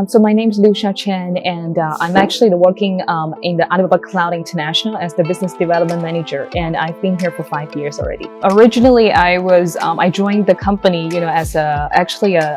So my name is Lucia Chen, and I'm actually working in the Alibaba Cloud International as the Business Development Manager, and I've been here for 5 years already. Originally, I joined the company, as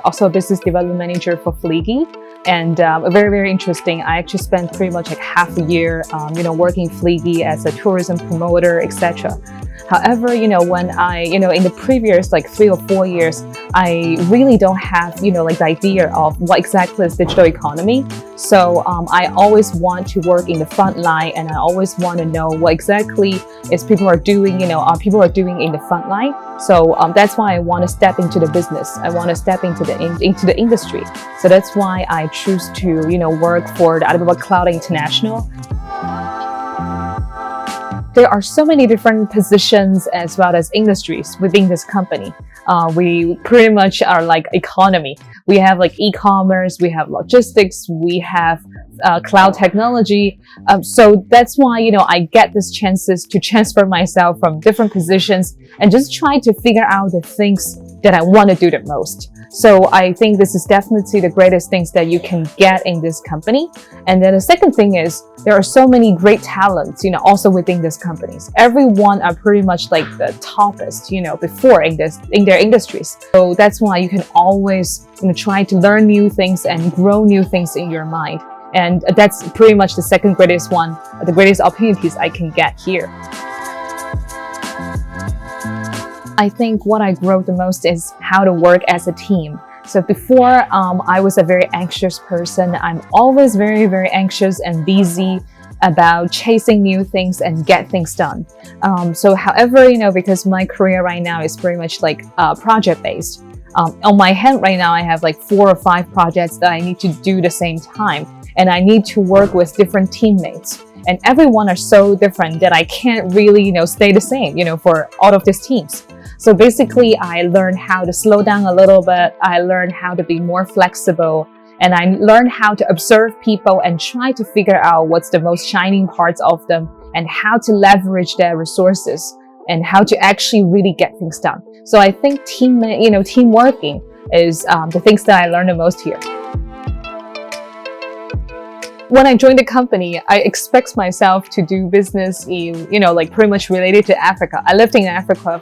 also a Business Development Manager for Fleegy, and very, very interesting. I actually spent pretty much like half a year, working Fleegy as a tourism promoter, etc. However, when I, in the previous 3 or 4 years, I really don't have, the idea of what exactly is digital economy. So I always want to work in the front line, and I always want to know what exactly is people are doing, people are doing in the front line. So that's why I want to step into the business. I want to step into the industry. So that's why I choose to, work for the Alibaba Cloud International. There are so many different positions as well as industries within this company. We pretty much are like economy. We have e-commerce, we have logistics, we have cloud technology. So that's why, I get these chances to transfer myself from different positions and just try to figure out the things that I want to do the most. So I think this is definitely the greatest things that you can get in this company. And then the second thing is there are so many great talents, also within these companies. Everyone are pretty much like the toppest, before in their industries. So that's why you can always, try to learn new things and grow new things in your mind. And that's pretty much the second greatest one, the greatest opportunities I can get here. I think what I grow the most is how to work as a team. So before, I was a very anxious person. I'm always very, very anxious and busy about chasing new things and get things done. However, because my career right now is pretty much project-based. On my hand right now, I have 4 or 5 projects that I need to do the same time. And I need to work with different teammates. And everyone are so different that I can't really, stay the same, for all of these teams. So basically, I learned how to slow down a little bit. I learned how to be more flexible. And I learned how to observe people and try to figure out what's the most shining parts of them and how to leverage their resources and how to actually really get things done. So I think team working is the things that I learned the most here. When I joined the company, I expect myself to do business in, pretty much related to Africa. I lived in Africa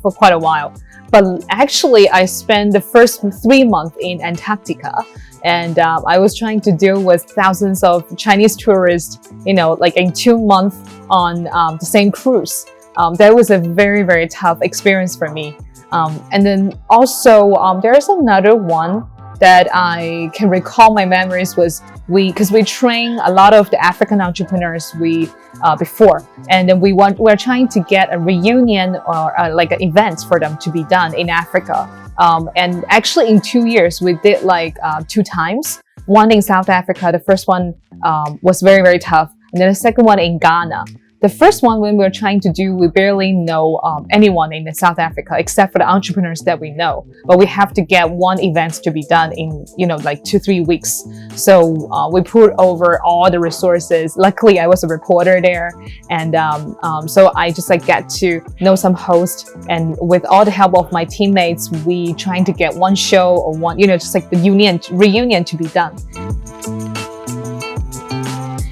for quite a while. But actually, I spent the first 3 months in Antarctica. And I was trying to deal with thousands of Chinese tourists, in 2 months on the same cruise. That was a very, very tough experience for me. And then also, there's another one that I can recall my memories was because we train a lot of the African entrepreneurs before, and then we're trying to get a reunion or an event for them to be done in Africa. And actually in 2 years we did 2 times. One in South Africa. The first one was very, very tough, and then the second one in Ghana. The first one, when we were trying to do, we barely know anyone in South Africa except for the entrepreneurs that we know. But we have to get one event to be done in, 2-3 weeks. So we put over all the resources. Luckily, I was a reporter there. And so I just get to know some hosts. And with all the help of my teammates, we trying to get one show or one, just the reunion to be done.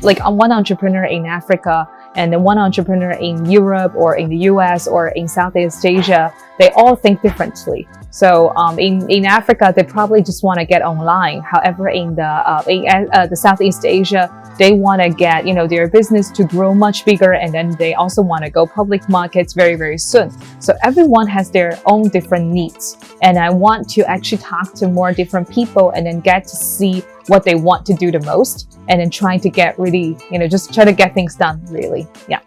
One entrepreneur in Africa, and then one entrepreneur in Europe or in the US or in Southeast Asia, they all think differently. So in Africa, they probably just want to get online. However, in the Southeast Asia, they want to get their business to grow much bigger, and then they also want to go public markets very, very soon. So everyone has their own different needs, and I want to actually talk to more different people and then get to see what they want to do the most, and then trying to get really, just try to get things done really. Yeah.